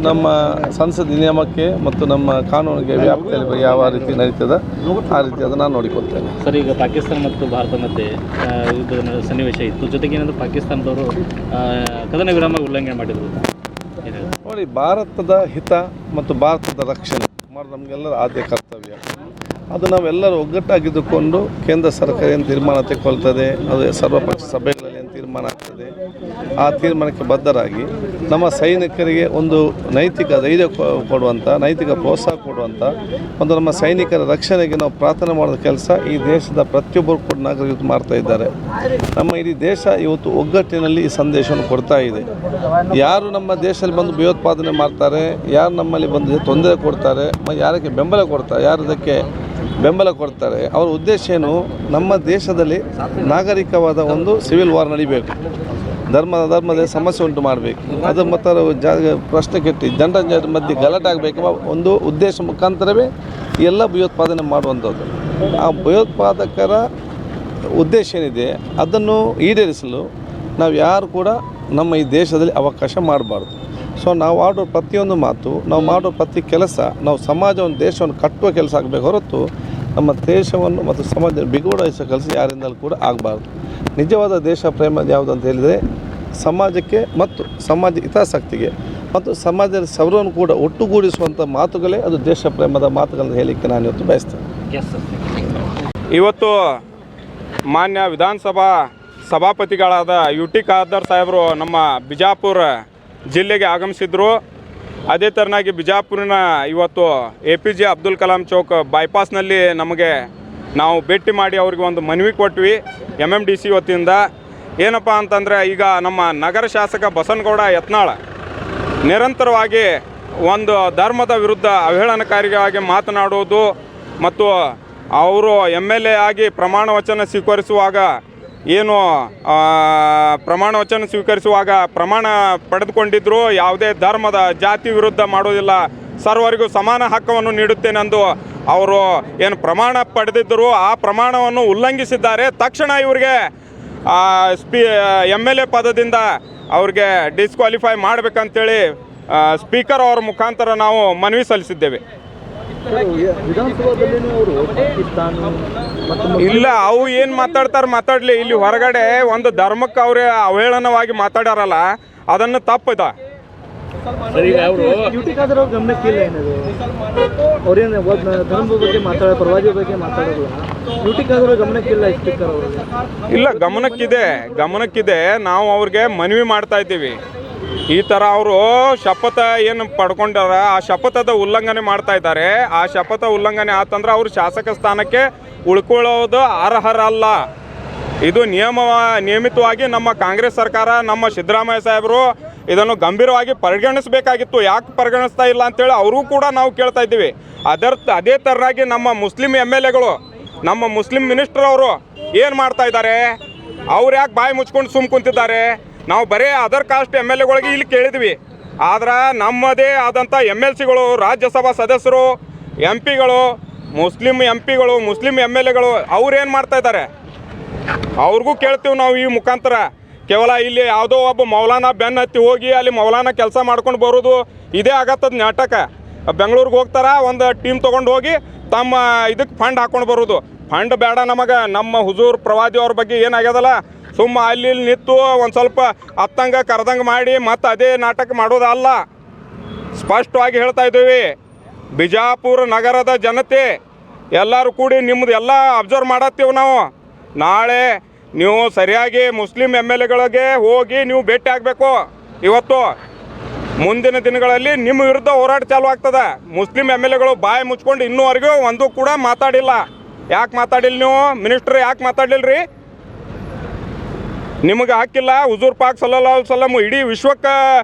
ನಮ್ಮ ಸಂಸತ್ ನಿಯಮಕ್ಕೆ ಮತ್ತು ನಮ್ಮ ಕಾನೂನಿಗೆ ವ್ಯಾಪ್ತಿಯಲ್ಲಿ ಯಾವ ರೀತಿ ನಡೀತದೆ ಆ ರೀತಿ ಅದನ್ನು ನಾನು ನೋಡಿಕೊಳ್ತೇನೆ. ಸರ್, ಈಗ ಪಾಕಿಸ್ತಾನ ಮತ್ತು ಭಾರತ ಮಧ್ಯೆ ಯುದ್ಧದ ಸನ್ನಿವೇಶ ಇತ್ತು. ಜೊತೆಗೆ ಏನಂದ್ರೆ ಪಾಕಿಸ್ತಾನದವರು ಕದನ ವಿರಾಮ ಉಲ್ಲಂಘನೆ ಮಾಡಿದರು. ನೋಡಿ, ಭಾರತದ ಹಿತ ಮತ್ತು ಭಾರತದ ರಕ್ಷಣೆ ಮಾಡೋದು ನಮಗೆಲ್ಲರ ಆದ್ಯ ಕರ್ತವ್ಯ. ಅದು ನಾವೆಲ್ಲರೂ ಒಗ್ಗಟ್ಟಾಗಿದ್ದುಕೊಂಡು ಕೇಂದ್ರ ಸರ್ಕಾರ ಏನು ತೀರ್ಮಾನ ತೆಗೆದುಕೊಳ್ತದೆ, ಅದು ಸರ್ವಪಕ್ಷ ಸಭೆಗಳಲ್ಲಿ ಏನು ತೀರ್ಮಾನ ಆಗ್ತದೆ, ಆ ತೀರ್ಮಾನಕ್ಕೆ ಬದ್ಧರಾಗಿ ನಮ್ಮ ಸೈನಿಕರಿಗೆ ಒಂದು ನೈತಿಕ ಧೈರ್ಯ ಕೊಡುವಂಥ, ನೈತಿಕ ಪ್ರೋತ್ಸಾಹ ಕೊಡುವಂಥ ಒಂದು ನಮ್ಮ ಸೈನಿಕರ ರಕ್ಷಣೆಗೆ ನಾವು ಪ್ರಾರ್ಥನೆ ಮಾಡೋದ ಕೆಲಸ ಈ ದೇಶದ ಪ್ರತಿಯೊಬ್ಬರು ಕೂಡ ನಾಗರಿಕರು ಮಾಡ್ತಾ ಇದ್ದಾರೆ. ನಮ್ಮ ಇಡೀ ದೇಶ ಇವತ್ತು ಒಗ್ಗಟ್ಟಿನಲ್ಲಿ ಈ ಸಂದೇಶವನ್ನು ಕೊಡ್ತಾ ಇದೆ. ಯಾರು ನಮ್ಮ ದೇಶದಲ್ಲಿ ಬಂದು ಭಯೋತ್ಪಾದನೆ ಮಾಡ್ತಾರೆ, ಯಾರು ನಮ್ಮಲ್ಲಿ ಬಂದು ತೊಂದರೆ ಕೊಡ್ತಾರೆ, ಯಾರಕ್ಕೆ ಬೆಂಬಲ ಕೊಡ್ತಾರೆ, ಯಾರದಕ್ಕೆ ಬೆಂಬಲ ಕೊಡ್ತಾರೆ, ಅವರ ಉದ್ದೇಶ ಏನು, ನಮ್ಮ ದೇಶದಲ್ಲಿ ನಾಗರಿಕವಾದ ಒಂದು ಸಿವಿಲ್ ವಾರ್ ನಡಿಬೇಕು, ಧರ್ಮದ ಸಮಸ್ಯೆ ಉಂಟು ಮಾಡಬೇಕು, ಅದು ಮತ್ತು ಪ್ರಶ್ನೆ ಕೆಟ್ಟಿ ಜನರ ಮಧ್ಯೆ ಗಲಾಟೆ ಆಗಬೇಕೆಂಬ ಒಂದು ಉದ್ದೇಶ ಮುಖಾಂತರವೇ ಎಲ್ಲ ಭಯೋತ್ಪಾದನೆ ಮಾಡುವಂಥದ್ದು. ಆ ಭಯೋತ್ಪಾದಕರ ಉದ್ದೇಶ ಏನಿದೆ ಅದನ್ನು ಈಡೇರಿಸಲು ನಾವು ಯಾರು ಕೂಡ ನಮ್ಮ ಈ ದೇಶದಲ್ಲಿ ಅವಕಾಶ ಮಾಡಬಾರ್ದು. ಸೊ ನಾವು ಆಡೋ ಪ್ರತಿಯೊಂದು ಮಾತು, ನಾವು ಮಾಡೋ ಪ್ರತಿ ಕೆಲಸ, ನಾವು ಸಮಾಜವನ್ನು, ದೇಶವನ್ನು ಕಟ್ಟುವ ಕೆಲಸ ಆಗಬೇಕು ಹೊರತು ನಮ್ಮ ದೇಶವನ್ನು ಮತ್ತು ಸಮಾಜ ಬಿಗುಡಾಯಿಸೋ ಕೆಲಸ ಯಾರಿಂದಲೂ ಕೂಡ ಆಗಬಾರ್ದು. ನಿಜವಾದ ದೇಶ ಪ್ರೇಮ ಯಾವುದು ಅಂತ ಹೇಳಿದರೆ ಸಮಾಜಕ್ಕೆ ಮತ್ತು ಸಮಾಜ ಹಿತಾಸಕ್ತಿಗೆ ಮತ್ತು ಸಮಾಜದ ಸರ್ವವನ್ನು ಕೂಡ ಒಟ್ಟುಗೂಡಿಸುವಂಥ ಮಾತುಗಳೇ ಅದು ದೇಶ ಪ್ರೇಮದ ಮಾತುಗಳನ್ನು ಹೇಳಲಿಕ್ಕೆ ನಾನು ಇವತ್ತು ಬಯಸ್ತೇನೆ. ಇವತ್ತು ಮಾನ್ಯ ವಿಧಾನಸಭಾ ಸಭಾಪತಿಗಳಾದ UT ಖಾದರ್ ಸಾಹೇಬರು ನಮ್ಮ ಬಿಜಾಪುರ ಜಿಲ್ಲೆಗೆ ಆಗಮಿಸಿದ್ರು. ಅದೇ ಥರನಾಗಿ ಬಿಜಾಪುರಿನ ಇವತ್ತು APJ ಅಬ್ದುಲ್ ಕಲಾಂ ಚೌಕ್ ಬೈಪಾಸ್ನಲ್ಲಿ ನಾವು ಭೇಟಿ ಮಾಡಿ ಅವ್ರಿಗೆ ಒಂದು ಮನವಿ ಕೊಟ್ವಿ MMDC ವತಿಯಿಂದ. ಏನಪ್ಪ ಅಂತಂದರೆ, ಈಗ ನಮ್ಮ ನಗರ ಶಾಸಕ ಬಸನಗೌಡ ಯತ್ನಾಳ್ ನಿರಂತರವಾಗಿ ಒಂದು ಧರ್ಮದ ವಿರುದ್ಧ ಅವಹೇಳನಕಾರಿಯಾಗಿ ಮಾತನಾಡುವುದು ಮತ್ತು ಅವರು MLA ಆಗಿ ಪ್ರಮಾಣ ವಚನ ಸ್ವೀಕರಿಸುವಾಗ ಪ್ರಮಾಣ ಪಡೆದುಕೊಂಡಿದ್ದರು. ಯಾವುದೇ ಧರ್ಮದ ಜಾತಿ ವಿರುದ್ಧ ಮಾಡೋದಿಲ್ಲ, ಸರ್ವರಿಗೂ ಸಮಾನ ಹಕ್ಕನ್ನು ನೀಡುತ್ತೇನೆಂದು ಅವರು ಏನು ಪ್ರಮಾಣ ಪಡೆದಿದ್ದರು, ಆ ಪ್ರಮಾಣವನ್ನು ಉಲ್ಲಂಘಿಸಿದ್ದಾರೆ. ತಕ್ಷಣ ಇವರಿಗೆ MLA ಪದದಿಂದ ಅವ್ರಿಗೆ ಡಿಸ್ಕ್ವಾಲಿಫೈ ಮಾಡಬೇಕಂತೇಳಿ ಸ್ಪೀಕರ್ ಅವರ ಮುಖಾಂತರ ನಾವು ಮನವಿ ಸಲ್ಲಿಸಿದ್ದೇವೆ. ಇಲ್ಲ, ಅವು ಏನು ಮಾತಾಡಲಿ, ಇಲ್ಲಿ ಹೊರಗಡೆ ಒಂದು ಧರ್ಮಕ್ಕೆ ಅವರೇ ಅವಹೇಳನವಾಗಿ ಮಾತಾಡ್ಯಾರಲ್ಲ, ಅದನ್ನು ತಪ್ಪಿದ. ಇಲ್ಲ, ಗಮನಕ್ಕಿದೆ. ನಾವು ಅವ್ರಿಗೆ ಮನವಿ ಮಾಡ್ತಾ ಇದ್ದೀವಿ. ಈ ಥರ ಅವರು ಶಪಥ ಏನು ಪಡ್ಕೊಂಡಾರ, ಆ ಶಪಥದ ಉಲ್ಲಂಘನೆ ಮಾಡ್ತಾ ಇದ್ದಾರೆ. ಆ ಶಪಥ ಉಲ್ಲಂಘನೆ ಆತಂದ್ರೆ ಅವರು ಶಾಸಕ ಸ್ಥಾನಕ್ಕೆ ಉಳ್ಕೊಳ್ಳೋದು ಅರ್ಹರಲ್ಲ. ಇದು ನಿಯಮಿತವಾಗಿ ನಮ್ಮ ಕಾಂಗ್ರೆಸ್ ಸರ್ಕಾರ, ನಮ್ಮ ಸಿದ್ದರಾಮಯ್ಯ ಸಾಹೇಬರು ಇದನ್ನು ಗಂಭೀರವಾಗಿ ಪರಿಗಣಿಸಬೇಕಾಗಿತ್ತು. ಯಾಕೆ ಪರಿಗಣಿಸ್ತಾ ಇಲ್ಲ ಅಂತೇಳಿ ಅವರು ಕೂಡ ನಾವು ಕೇಳ್ತಾ ಇದ್ದೀವಿ. ಅದೇ ಥರನಾಗಿ ನಮ್ಮ ಮುಸ್ಲಿಂ MLAಗಳು, ನಮ್ಮ ಮುಸ್ಲಿಂ ಮಿನಿಸ್ಟರ್ ಅವರು ಏನು ಮಾಡ್ತಾ ಇದ್ದಾರೆ, ಅವ್ರು ಯಾಕೆ ಬಾಯಿ ಮುಚ್ಕೊಂಡು ಸುಮ್ಮ ಕುಂತಿದ್ದಾರೆ? ನಾವು ಬರೀ ಅದರ್ ಕಾಸ್ಟ್ MLAಗಳಿಗೆ ಇಲ್ಲಿ ಕೇಳಿದ್ವಿ, ಆದ್ರೆ ನಮ್ಮದೇ ಆದಂಥ MLCಗಳು, ರಾಜ್ಯಸಭಾ ಸದಸ್ಯರು, MP ಗಳು, ಮುಸ್ಲಿಂ MP ಗಳು, ಮುಸ್ಲಿಂ MLAಗಳು ಅವ್ರೇನು ಮಾಡ್ತಾ ಇದ್ದಾರೆ ಅವ್ರಿಗೂ ಕೇಳ್ತೀವಿ ನಾವು ಈ ಮುಖಾಂತರ. ಕೇವಲ ಇಲ್ಲಿ ಯಾವುದೋ ಒಬ್ಬ ಮೌಲಾನ ಬೆನ್ನತ್ತಿ ಹೋಗಿ ಅಲ್ಲಿ ಮೌಲಾನ ಕೆಲಸ ಮಾಡ್ಕೊಂಡು ಬರೋದು ಇದೇ ಆಗತ್ತದ ನಾಟಕ. ಬೆಂಗಳೂರಿಗೆ ಹೋಗ್ತಾರ, ಒಂದು ಟೀಮ್ ತೊಗೊಂಡು ಹೋಗಿ ತಮ್ಮ ಇದಕ್ಕೆ ಫಂಡ್ ಹಾಕ್ಕೊಂಡು ಬರೋದು. ಫಂಡ್ ಬೇಡ ನಮಗೆ. ನಮ್ಮ ಹುಜೂರ್ ಪ್ರವಾದಿ ಅವ್ರ ಬಗ್ಗೆ ಏನಾಗ್ಯದಲ್ಲ, ಸುಮ್ಮ ಅಲ್ಲಿ ನಿಂತು ಒಂದು ಸ್ವಲ್ಪ ಅತ್ತಂಗೆ ಕರೆದಂಗೆ ಮಾಡಿ ಮತ್ತು ಅದೇ ನಾಟಕ ಮಾಡೋದಲ್ಲ. ಸ್ಪಷ್ಟವಾಗಿ ಹೇಳ್ತಾ ಇದ್ದೀವಿ, ಬಿಜಾಪುರ ನಗರದ ಜನತೆ ಎಲ್ಲರೂ ಕೂಡಿ ನಿಮ್ಮದು ಎಲ್ಲ ಅಬ್ಸರ್ವ್ ಮಾಡತ್ತೀವಿ ನಾವು. ನಾಳೆ ನೀವು ಸರಿಯಾಗಿ ಮುಸ್ಲಿಂ MLAಗಳಿಗೆ ಹೋಗಿ ನೀವು ಭೇಟಿ ಆಗಬೇಕು. ಇವತ್ತು ಮುಂದಿನ ದಿನಗಳಲ್ಲಿ ನಿಮ್ಮ ವಿರುದ್ಧ ಹೋರಾಟ ಚಾಲು ಆಗ್ತದೆ. ಮುಸ್ಲಿಂ MLAಗಳು ಬಾಯಿ ಮುಚ್ಕೊಂಡು ಇನ್ನೂವರೆಗೂ ಒಂದು ಕೂಡ ಮಾತಾಡಿಲ್ಲ. ಯಾಕೆ ಮಾತಾಡಿಲ್ಲ ನೀವು ಮಿನಿಸ್ಟ್ರ್? ಯಾಕೆ ಮಾತಾಡಲಿಲ್ಲ ರೀ? ನಿಮಗೆ ಹಕ್ಕಿಲ್ಲ? ಹುಜೂರ್ ಪಾಕ್ ಸಲ್ಲಲ್ಲಾಹು ಅಲೈಹಿ ವಸಲ್ಲಂ ಇಡೀ ವಿಶ್ವಕ್ಕೆ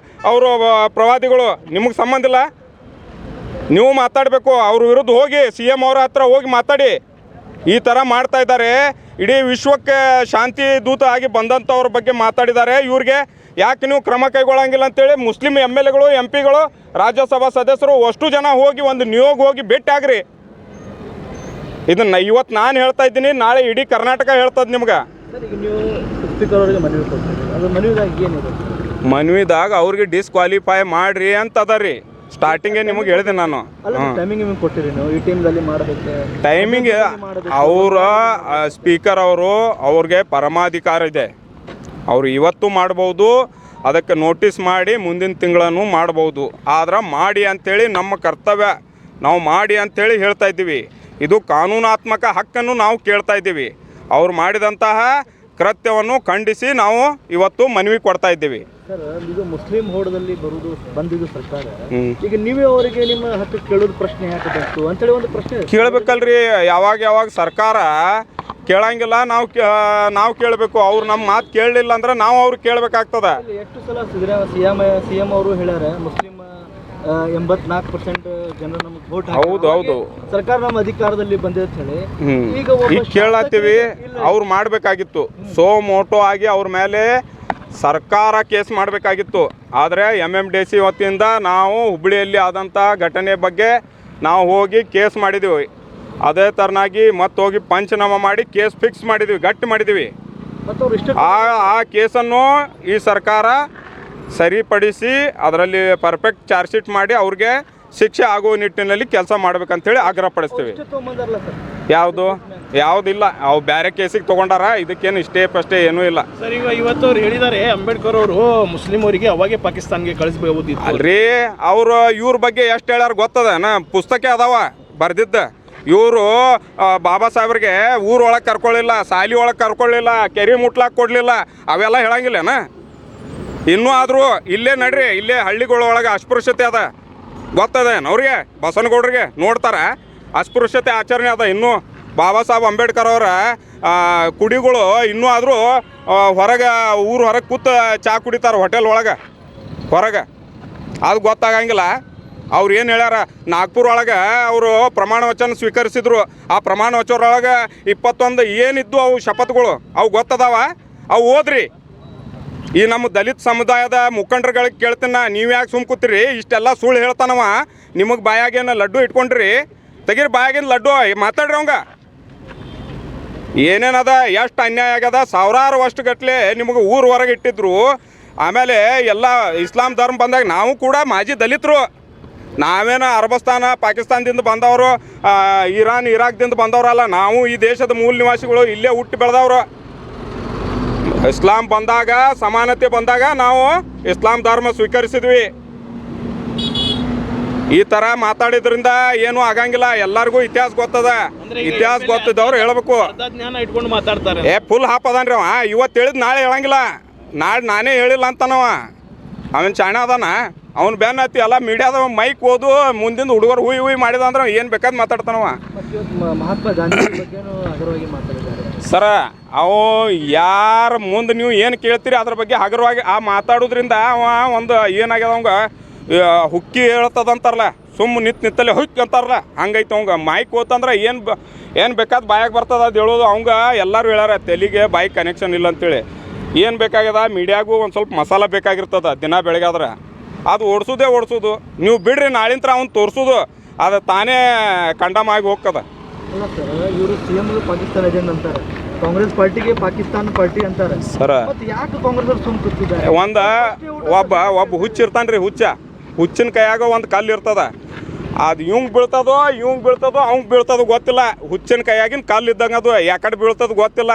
ಅವರು ಪ್ರವಾದಿಗಳು, ನಿಮಗೆ ಸಂಬಂಧ ಇಲ್ಲ? ನೀವು ಮಾತಾಡಬೇಕು. ಅವ್ರ ವಿರುದ್ಧ ಹೋಗಿ CM ಅವರ ಹತ್ರ ಹೋಗಿ ಮಾತಾಡಿ. ಈ ಥರ ಮಾಡ್ತಾ ಇದ್ದಾರೆ. ಇಡೀ ವಿಶ್ವಕ್ಕೆ ಶಾಂತಿ ದೂತ ಆಗಿ ಬಂದಂಥವ್ರ ಬಗ್ಗೆ ಮಾತಾಡಿದ್ದಾರೆ. ಇವ್ರಿಗೆ ಯಾಕೆ ನೀವು ಕ್ರಮ ಕೈಗೊಳ್ಳಂಗಿಲ್ಲ ಅಂತೇಳಿ ಮುಸ್ಲಿಂ MLAಗಳು, MP ಗಳು, ರಾಜ್ಯಸಭಾ ಸದಸ್ಯರು ಅಷ್ಟು ಜನ ಹೋಗಿ ಒಂದು ನಿಯೋಗ ಹೋಗಿ ಭೇಟಿ ಆಗ್ರಿ. ಇದನ್ನು ಇವತ್ತು ನಾನು ಹೇಳ್ತಾ ಇದ್ದೀನಿ, ನಾಳೆ ಇಡೀ ಕರ್ನಾಟಕ ಹೇಳ್ತದೆ ನಿಮ್ಗೆ. ಮನವಿದಾಗ ಅವ್ರಿಗೆ ಡಿಸ್ಕ್ವಾಲಿಫೈ ಮಾಡ್ರಿ ಅಂತ ಅದ ರೀ. ಸ್ಟಾರ್ಟಿಂಗೇ ನಿಮಗೆ ಹೇಳಿದೆ ನಾನು. ಟೈಮಿಂಗ್ ನಿಮಗೆ ಕೊಟ್ಟಿರಿ ನೀವು ಈ ಟೈಮ್ದಲ್ಲಿ ಮಾಡಬೇಕು ಟೈಮಿಂಗ್ ಅವರ ಸ್ಪೀಕರ್ ಅವ್ರಿಗೆ ಪರಮಾಧಿಕಾರ ಇದೆ. ಅವರು ಇವತ್ತು ಮಾಡ್ಬೋದು, ಅದಕ್ಕೆ ನೋಟಿಸ್ ಮಾಡಿ ಮುಂದಿನ ತಿಂಗಳನ್ನು ಮಾಡ್ಬೋದು. ಆದ್ರೆ ಮಾಡಿ ಅಂಥೇಳಿ ನಮ್ಮ ಕರ್ತವ್ಯ, ನಾವು ಮಾಡಿ ಅಂಥೇಳಿ ಹೇಳ್ತಾ ಇದ್ದೀವಿ. ಇದು ಕಾನೂನಾತ್ಮಕ ಹಕ್ಕನ್ನು ನಾವು ಕೇಳ್ತಾ ಇದ್ದೀವಿ. ಅವ್ರು ಮಾಡಿದಂತಹ ಕೃತ್ಯವನ್ನು ಖಂಡಿಸಿ ನಾವು ಇವತ್ತು ಮನವಿ ಕೊಡ್ತಾ ಇದ್ದೀವಿ. ಸರ್, ಇದು ಮುಸ್ಲಿಂ ಹೋಡದಲ್ಲಿ ಬಂದಿದ್ದು ಸರ್ಕಾರ, ಈಗ ನೀವೇ ಅವರಿಗೆ ನಿಮ್ಮ ಹಕ್ಕು ಕೇಳೋದು ಪ್ರಶ್ನೆ ಯಾಕೆ ಬಂತು ಅಂತೇಳಿ ಒಂದು ಪ್ರಶ್ನೆ ಕೇಳಬೇಕಲ್ರಿ. ಯಾವಾಗ ಸರ್ಕಾರ ಕೇಳಂಗಿಲ್ಲ, ನಾವು ಕೇಳಬೇಕು. ಅವ್ರು ನಮ್ಮ ಮಾತು ಕೇಳಲಿಲ್ಲ ಅಂದ್ರೆ ನಾವು ಅವ್ರಿಗೆ ಕೇಳಬೇಕಾಗ್ತದೆ. ಎಷ್ಟು ಸಲ ಸಿಎಂ ಅವರು ಹೇಳ್ಯಾರ ಮುಸ್ಲಿಂ 84% ಜನರು ನಮಗೆ ವೋಟ್ ಹೌದು ಸರ್ಕಾರ ನಮ್ಮ ಅಧಿಕಾರದಲ್ಲಿ ಬಂದಿದೆ ಅಂತ ಹೇಳಿ ಈಗ ಕೇಳತ್ತೀವಿ. ಅವ್ರು ಮಾಡಬೇಕಾಗಿತ್ತು ಮೋಟೋ ಆಗಿ ಅವ್ರ ಮೇಲೆ ಸರ್ಕಾರ ಕೇಸ್ ಮಾಡಬೇಕಾಗಿತ್ತು. ಆದರೆ MMDC ವತಿಯಿಂದ ನಾವು ಹುಬ್ಬಳ್ಳಿಯಲ್ಲಿ ಆದಂಥ ಘಟನೆ ಬಗ್ಗೆ ನಾವು ಹೋಗಿ ಕೇಸ್ ಮಾಡಿದ್ದೀವಿ. ಅದೇ ಥರನಾಗಿ ಮತ್ತೆ ಹೋಗಿ ಪಂಚನಾಮ ಮಾಡಿ ಕೇಸ್ ಫಿಕ್ಸ್ ಮಾಡಿದ್ದೀವಿ, ಗಟ್ಟಿ ಮಾಡಿದ್ದೀವಿ. ಆ ಕೇಸನ್ನು ಈ ಸರ್ಕಾರ ಸರಿಪಡಿಸಿ ಅದರಲ್ಲಿ ಪರ್ಫೆಕ್ಟ್ ಚಾರ್ಜ್ ಶೀಟ್ ಮಾಡಿ ಅವ್ರಿಗೆ ಶಿಕ್ಷೆ ಆಗುವ ನಿಟ್ಟಿನಲ್ಲಿ ಕೆಲಸ ಮಾಡ್ಬೇಕಂತೇಳಿ ಆಗ್ರಹ ಪಡಿಸ್ತೀವಿ. ಯಾವುದಿಲ್ಲ, ಅವು ಬೇರೆ ಕೇಸಿಗೆ ತೊಗೊಂಡಾರ. ಇದಕ್ಕೇನು ಇಷ್ಟೇ ಏನೂ ಇಲ್ಲ ಸರ್. ಇವತ್ತು ಅವ್ರು ಹೇಳಿದ್ದಾರೆ ಅಂಬೇಡ್ಕರ್ ಅವರು ಮುಸ್ಲಿಂ ಅವರಿಗೆ ಅವಾಗೆ ಪಾಕಿಸ್ತಾನ್ಗೆ ಕಳಿಸ್ಬಹುದು ಅಲ್ರಿ. ಅವರು ಇವ್ರ ಬಗ್ಗೆ ಎಷ್ಟು ಹೇಳ್ಯಾರ ಗೊತ್ತದ? ಪುಸ್ತಕ ಅದಾವ ಬರ್ದಿದ್ದ. ಇವರು ಬಾಬಾ ಸಾಹೇಬ್ರಿಗೆ ಊರೊಳಗೆ ಕರ್ಕೊಳ್ಳಿಲ್ಲ, ಸಾಲಿ ಒಳಗೆ ಕರ್ಕೊಳ್ಳಿಲ್ಲ, ಕೆರೆ ಮುಟ್ಲಾಕ್ ಕೊಡಲಿಲ್ಲ, ಅವೆಲ್ಲ ಹೇಳಂಗಿಲ್ಲನ? ಇನ್ನೂ ಆದರೂ ಇಲ್ಲೇ ನಡ್ರಿ, ಇಲ್ಲೇ ಹಳ್ಳಿಗಳೊಳಗೆ ಅಸ್ಪೃಶ್ಯತೆ ಅದ ಗೊತ್ತದೇನು ಅವ್ರಿಗೆ? ಬಸವನಗೌಡ್ರಿಗೆ ನೋಡ್ತಾರ ಅಸ್ಪೃಶ್ಯತೆ ಆಚರಣೆ ಅದ. ಇನ್ನೂ ಬಾಬಾ ಸಾಹೇಬ್ ಅಂಬೇಡ್ಕರ್ ಅವರ ಕುಡಿಗಳು ಇನ್ನೂ ಆದರೂ ಹೊರಗೆ ಹೊರಗೆ ಕೂತು ಚಾ ಕುಡಿತಾರೆ ಹೋಟೆಲ್ ಒಳಗೆ ಹೊರಗೆ. ಅದು ಗೊತ್ತಾಗಂಗಿಲ್ಲ. ಅವ್ರು ಏನು ಹೇಳ್ಯಾರ, ನಾಗ್ಪುರ ಒಳಗೆ ಅವರು ಪ್ರಮಾಣ ವಚನ ಸ್ವೀಕರಿಸಿದ್ರು. ಆ ಪ್ರಮಾಣ ವಚನೊಳಗೆ 21 ಏನಿದ್ದು ಅವು ಶಪಥಗಳು ಅವು ಗೊತ್ತದಾವ, ಅವು ಓದ್ರಿ. ಈ ನಮ್ಮ ದಲಿತ ಸಮುದಾಯದ ಮುಖಂಡರುಗಳಿಗೆ ಕೇಳ್ತೀನ, ನೀವು ಯಾಕೆ ಸುಮ್ ಕೂತೀರಿ? ಇಷ್ಟೆಲ್ಲ ಸುಳ್ಳು ಹೇಳ್ತಾನವ. ನಿಮಗೆ ಬಾಯಾಗೇನು ಲಡ್ಡು ಇಟ್ಕೊಂಡ್ರಿ? ತೆಗೀರಿ ಬಾಯಾಗಿನ ಲಡ್ಡು, ಮಾತಾಡ್ರಿ ಅವಂಗ. ಏನೇನದ, ಎಷ್ಟು ಅನ್ಯಾಯ ಆಗ್ಯದ. ಸಾವಿರಾರು ವರ್ಷಗಟ್ಟಲೆ ನಿಮಗೆ ಊರು ಹೊರಗೆ ಇಟ್ಟಿದ್ರು. ಆಮೇಲೆ ಎಲ್ಲ ಇಸ್ಲಾಂ ಧರ್ಮ ಬಂದಾಗ ನಾವು ಕೂಡ ಮಾಜಿ ದಲಿತರು. ನಾವೇನು ಅರಬಸ್ತಾನ ಪಾಕಿಸ್ತಾನದಿಂದ ಬಂದವರು, ಇರಾನ್ ಇರಾಕ್ದಿಂದ ಬಂದವರಲ್ಲ. ನಾವು ಈ ದೇಶದ ಮೂಲ ನಿವಾಸಿಗಳು, ಇಲ್ಲೇ ಹುಟ್ಟಿ ಬೆಳೆದವರು. ಇಸ್ಲಾಂ ಬಂದಾಗ, ಸಮಾನತೆ ಬಂದಾಗ ನಾವು ಇಸ್ಲಾಂ ಧರ್ಮ ಸ್ವೀಕರಿಸಿದ್ವಿ. ಈ ಥರ ಮಾತಾಡಿದ್ರಿಂದ ಏನೂ ಆಗಂಗಿಲ್ಲ. ಎಲ್ಲರಿಗೂ ಇತಿಹಾಸ ಗೊತ್ತದ. ಇತಿಹಾಸ ಗೊತ್ತಿದ್ದವ್ರು ಹೇಳ್ಬೇಕು. ಇಟ್ಕೊಂಡು ಮಾತಾಡ್ತಾರೆ. ಫುಲ್ ಹಾಪದನ್ರಿ ಅವ. ಇವತ್ತು ಹೇಳಿದ್ ನಾಳೆ ಹೇಳಂಗಿಲ್ಲ. ನಾನೇ ಹೇಳಿಲ್ಲ ಅಂತನವ. ಅವನ್ ಚಾಣ ಅದಾನ. ಅವ್ನು ಬೆನ್ನ ಹತ್ತಿ ಎಲ್ಲ ಮೀಡಿಯಾದ ಮೈಕ್ ಓದು ಮುಂದಿನ ಹುಡುಗರು ಹುಯ್ ಮಾಡಿದ ಅಂದ್ರೆ ಏನು ಬೇಕಾದ್ ಮಾತಾಡ್ತಾನವ. ಮಹಾತ್ಮ ಗಾಂಧಿ ಬಗ್ಗೆನೂ ಹಗುರವಾಗಿ ಮಾತಾಡಿದ್ದಾರೆ ಸರ. ಅವು ಯಾರ ಮುಂದೆ ನೀವು ಏನು ಕೇಳ್ತೀರಿ ಅದ್ರ ಬಗ್ಗೆ ಹಗುರವಾಗಿ ಮಾತಾಡೋದ್ರಿಂದ ಅವ ಒಂದು ಏನಾಗ್ಯದ ಅವಂಗ ಹುಕ್ಕಿ ಹೇಳ್ತದಂತಾರಲ್ಲ, ನಿತ್ತಲ್ಲೇ ಹುಕ್ಕಿ ಅಂತಾರಲ್ಲ, ಹಂಗೈತೆ ಅವಂಗ. ಮೈಕ್ ಓತಂದ್ರೆ ಏನು ಬೇಕಾದ ಬಾಯಾಗ ಬರ್ತದ ಅದು ಹೇಳೋದು. ಅವಂಗ ಎಲ್ಲರೂ ಹೇಳ್ಯಾರ ತೆಲಿಗೆ ಬಾಯಿಗೆ ಕನೆಕ್ಷನ್ ಇಲ್ಲ ಅಂತೇಳಿ. ಏನು ಬೇಕಾಗ್ಯದ, ಮೀಡಿಯಾಗೂ ಒಂದು ಸ್ವಲ್ಪ ಮಸಾಲ ಬೇಕಾಗಿರ್ತದ ದಿನ ಬೆಳಗಾದ್ರೆ. ಅದು ಓಡಿಸೋದು ನೀವು ಬಿಡ್ರಿ. ನಾಳಿಂತ ಅವ್ನು ತೋರಿಸೋದು ಅದು ತಾನೇ ಕಂಡಮ್ ಆಗಿ ಹೋಗ್ತದ. ಅಲ್ಲ ಸರ್, ಇವರು CM ಪಾಕಿಸ್ತಾನ ಏಜೆಂಟ್ ಅಂತಾರೆ, ಕಾಂಗ್ರೆಸ್ ಪಾರ್ಟಿಗೆ ಪಾಕಿಸ್ತಾನ ಪಾರ್ಟಿ ಅಂತಾರೆ ಸರ. ಯಾಕೆ ಕಾಂಗ್ರೆಸ್ ಅವ್ರು ಸುಮ್ ಕೂತಿದ್ದಾರೆ? ಒಬ್ಬ ಹುಚ್ಚ ಇರ್ತಾನ್ರಿ. ಹುಚ್ಚಿನ ಕೈಯಾಗ ಒಂದು ಕಲ್ಲು ಇರ್ತದ. ಅದು ಇವಂಗೆ ಬೀಳ್ತದೋ ಅವ್ಗೆ ಬೀಳ್ತದೋ ಗೊತ್ತಿಲ್ಲ. ಹುಚ್ಚಿನ ಕೈಯಾಗಿನ ಕಲ್ಲು ಇದ್ದಂಗೆ ಅದು ಯಾಕಡೆ ಬೀಳ್ತದ ಗೊತ್ತಿಲ್ಲ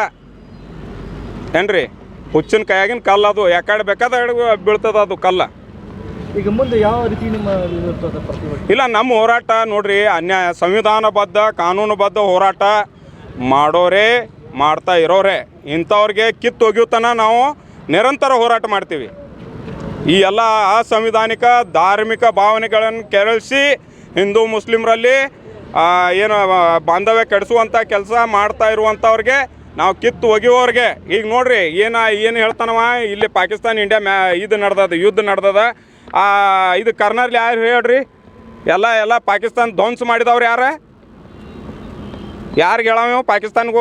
ಏನ್ರಿ? ಹುಚ್ಚಿನ ಕೈಯಾಗಿನ ಕಲ್ಲು ಅದು ಯಾಕಡೆ ಬೇಕಾದ ಬೀಳ್ತದ ಅದು ಕಲ್ಲ. ಈಗ ಮುಂದೆ ಯಾವ ರೀತಿ ನಿಮ್ಮ ಪ್ರತಿಭಟನೆ? ಇಲ್ಲ, ನಮ್ಮ ಹೋರಾಟ ನೋಡ್ರಿ, ಅನ್ಯಾಯ ಸಂವಿಧಾನಬದ್ಧ ಕಾನೂನುಬದ್ಧ ಹೋರಾಟ ಮಾಡೋರೇ, ಮಾಡ್ತಾ ಇರೋರೇ. ಇಂಥವ್ರಿಗೆ ಕಿತ್ತು ಒಗೆಯುತ್ತಾನ ನಾವು ನಿರಂತರ ಹೋರಾಟ ಮಾಡ್ತೀವಿ. ಈ ಎಲ್ಲ ಅಸಂವಿಧಾನಿಕ ಧಾರ್ಮಿಕ ಭಾವನೆಗಳನ್ನು ಕೆರಳಿಸಿ ಹಿಂದೂ ಮುಸ್ಲಿಮರಲ್ಲಿ ಏನು ಬಾಂಧವ್ಯ ಕೆಡಿಸುವಂಥ ಕೆಲಸ ಮಾಡ್ತಾ ಇರುವಂಥವ್ರಿಗೆ ನಾವು ಕಿತ್ತು ಒಗೆಯೋರಿಗೆ. ಈಗ ನೋಡ್ರಿ ಏನು ಹೇಳ್ತಾನವ, ಇಲ್ಲಿ ಪಾಕಿಸ್ತಾನ ಇಂಡಿಯಾ ಇದು ನಡೆದದ, ಯುದ್ಧ ನಡೆದದ. ಇದು ಕರ್ನಾಟಕ ಯಾರು ಹೇಳ್ರಿ? ಎಲ್ಲ ಪಾಕಿಸ್ತಾನ ಧ್ವಂಸ ಮಾಡಿದವ್ರು ಯಾರಿಗೆ ಹೇಳವ? ಪಾಕಿಸ್ತಾನಿಗೆ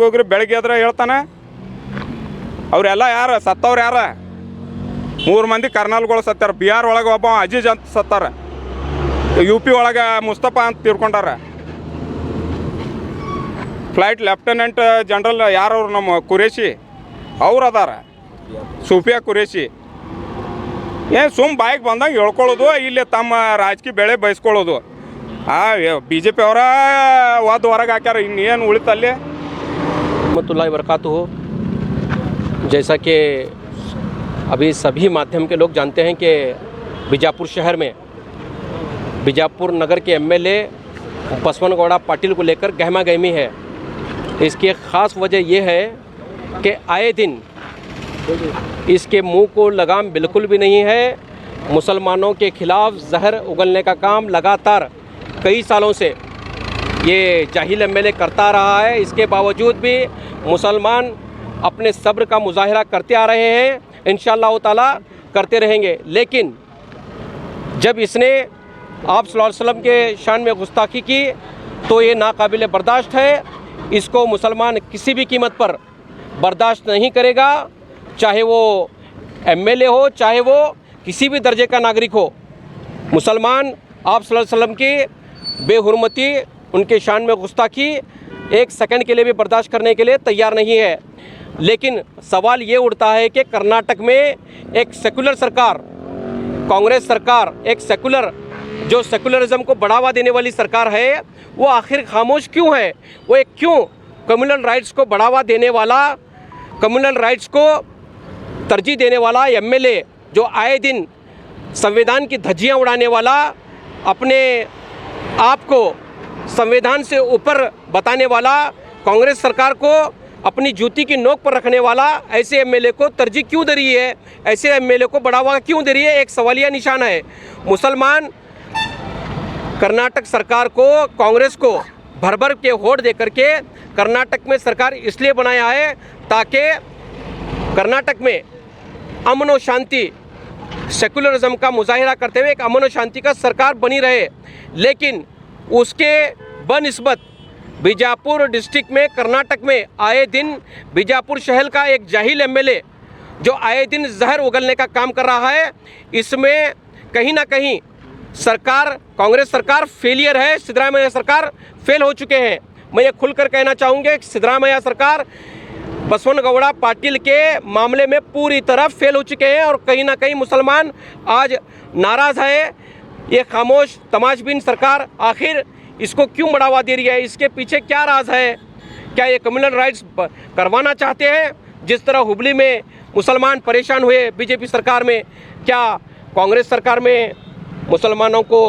ಹೋಗ್ರಿ ಬೆಳಗ್ಗೆ ಎದ್ರೆ ಹೇಳ್ತಾನೆ. ಅವರೆಲ್ಲ ಸತ್ತವ್ರು 3 ಮಂದಿ ಕರ್ನಲ್ಗಳು ಸತ್ತಾರ. ಬಿಹಾರ್ ಒಳಗೆ ಒಬ್ಬ ಅಜೀಜ್ ಅಂತ ಸತ್ತಾರ. UP ಒಳಗೆ ಮುಸ್ತಫಾ ಅಂತ ತೀರ್ಕೊಂಡಾರ. ಫ್ಲೈಟ್ ಲೆಫ್ಟಿನೆಂಟ್ ಜನರಲ್ ಯಾರವ್ರು, ನಮ್ಮ ಕುರೇಶಿ ಅವ್ರು ಅದಾರ, ಸೂಫಿಯಾ ಕುರೇಶಿ. ಏನು ಬಾಯಿಗೆ ಬಂದಂಗೆ ಹೇಳ್ಕೊಳ್ಳೋದು, ಇಲ್ಲಿ ತಮ್ಮ ರಾಜಕೀಯ ಬೆಳೆ ಬಯಸ್ಕೊಳ್ಳೋದು. ಬಿ ಜೆ ಪಿ ಅವರ ವಾದ ಹೊರಗೆ ಹಾಕ್ಯಾರ, ಇನ್ನೇನು ಉಳಿತಲ್ಲಿ. रहमतुल्लाहि वबरकातुहू। जैसा कि अभी सभी माध्यम के लोग जानते हैं कि बीजापुर शहर में बीजापुर नगर के एमएलए बसवन गौड़ा पाटिल को लेकर गहमा गहमी है। इसकी एक ख़ास वजह यह है कि आए दिन इसके मुंह को लगाम बिल्कुल भी नहीं है। मुसलमानों के खिलाफ जहर उगलने का काम लगातार कई सालों से ये जाहिल एमएलए करता रहा है। इसके बावजूद भी मुसलमान अपने सब्र का मुजाहिरा करते आ रहे हैं, इंशाअल्लाह ताला करते रहेंगे। लेकिन जब इसने आप सल्लल्लाहु अलैहि वसल्लम के शान में गुस्ताखी की तो ये नाकाबिल बर्दाश्त है। इसको मुसलमान किसी भी कीमत पर बर्दाश्त नहीं करेगा, चाहे वो एमएलए हो, चाहे वो किसी भी दर्जे का नागरिक हो। मुसलमान आप सल्लल्लाहु अलैहि वसल्लम की बेहुरमती, उनके शान में गुस्ताखी एक सेकंड के लिए भी बर्दाश्त करने के लिए तैयार नहीं है। लेकिन सवाल ये उठता है कि कर्नाटक में एक सेकुलर सरकार, कांग्रेस सरकार, एक सेकुलर जो सेकुलरिज्म को बढ़ावा देने वाली सरकार है, वो आखिर खामोश क्यों है? वो एक क्यों कम्युनल राइट्स को बढ़ावा देने वाला, कम्युनल राइट्स को तरजीह देने वाला एमएलए जो आए दिन संविधान की धज्जियाँ उड़ाने वाला, अपने आप को संविधान से ऊपर बताने वाला, कांग्रेस सरकार को अपनी जूती की नोक पर रखने वाला, ऐसे एमएलए को तरजीह क्यों दे रही है? ऐसे एमएलए को बढ़ावा क्यों दे रही है? एक सवालिया निशान है। मुसलमान कर्नाटक सरकार को, कांग्रेस को भर भर के वोट दे करके कर्नाटक में सरकार इसलिए बनाया है ताकि कर्नाटक में अमन और शांति, सेकुलरिज्म का मुजाहिरा करते हुए एक अमन और शांति का सरकार बनी रहे। लेकिन उसके बनिस्बत बीजापुर डिस्ट्रिक्ट में, कर्नाटक में आए दिन बीजापुर शहर का एक जाहिल एमएलए जो आए दिन जहर उगलने का काम कर रहा है, इसमें कहीं ना कहीं सरकार, कांग्रेस सरकार फेलियर है। सिद्धरामैया सरकार फेल हो चुके हैं। मैं ये खुलकर कहना चाहूँगा कि सिद्धरामैया सरकार बसवन गौड़ा पाटिल के मामले में पूरी तरह फेल हो चुके हैं और कहीं ना कहीं मुसलमान आज नाराज़ है। ये खामोश तमाशबीन सरकार आखिर इसको क्यों बढ़ावा दे रही है? इसके पीछे क्या राज है? क्या ये कम्युनल राइट्स करवाना चाहते हैं? जिस तरह हुबली में मुसलमान परेशान हुए बीजेपी सरकार में, क्या कांग्रेस सरकार में मुसलमानों को,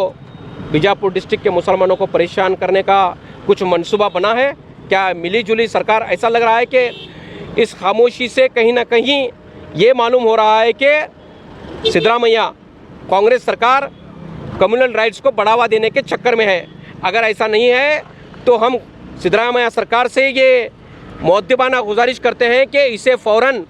बीजापुर डिस्ट्रिक्ट के मुसलमानों को परेशान करने का कुछ मंसूबा बना है? क्या मिली जुली सरकार? ऐसा लग रहा है कि इस खामोशी से कहीं ना कहीं ये मालूम हो रहा है कि सिद्धरामैया कांग्रेस सरकार कम्युनल राइट्स को बढ़ावा देने के चक्कर में है। अगर ऐसा नहीं है तो हम सिद्धरामैया सरकार से ये मुअद्दिबाना गुजारिश करते हैं कि इसे फ़ौरन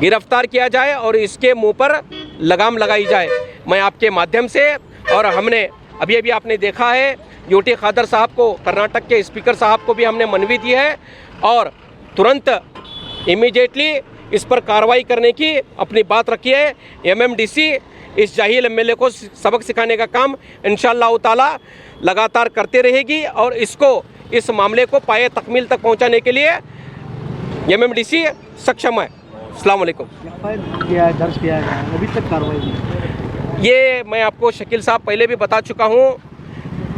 गिरफ्तार किया जाए और इसके मुंह पर लगाम लगाई जाए। मैं आपके माध्यम से, और हमने अभी अभी आपने देखा है यूटी खादर साहब को, कर्नाटक के स्पीकर साहब को भी हमने मनवी दी है और तुरंत इमीडिएटली इस पर कार्रवाई करने की अपनी बात रखी है। एमएमडीसी इस जाहिल एमएलए को सबक सिखाने का काम इंशाअल्लाह ताला लगातार करते रहेगी और इसको, इस मामले को पाए तकमील तक पहुंचाने के लिए एमएमडीसी सक्षम है। अस्सलाम वालेकुम। किया है, दर्ज किया है, अभी तक कार्रवाई नहीं। ये मैं आपको शकील साहब पहले भी बता चुका हूँ,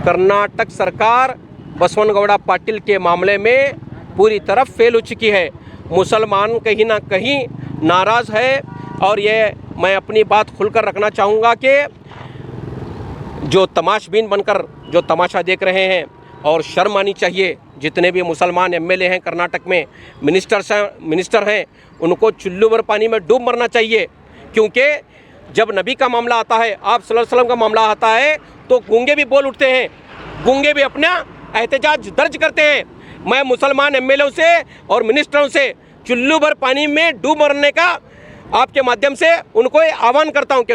कर्नाटक सरकार बसवन गौड़ा पाटिल के मामले में पूरी तरफ फेल हो चुकी है। मुसलमान कहीं ना कहीं नाराज़ है और ये मैं अपनी बात खुलकर रखना चाहूँगा कि जो तमाशबीन बनकर जो तमाशा देख रहे हैं, और शर्म आनी चाहिए जितने भी मुसलमान एमएलए हैं कर्नाटक में, मिनिस्टर हैं, उनको चुल्लू भर पानी में डूब मरना चाहिए। क्योंकि जब नबी का मामला आता है, आप सल्लल्लाहु अलैहि वसल्लम का मामला आता है, तो गूंगे भी बोल उठते हैं, गूंगे भी अपना एहतजाज दर्ज करते हैं। मैं मुसलमान एमएलए से और मिनिस्टरों से चुल्लू भर पानी में डूब मरने का आपके माध्यम से उनको आह्वान करता हूँ कि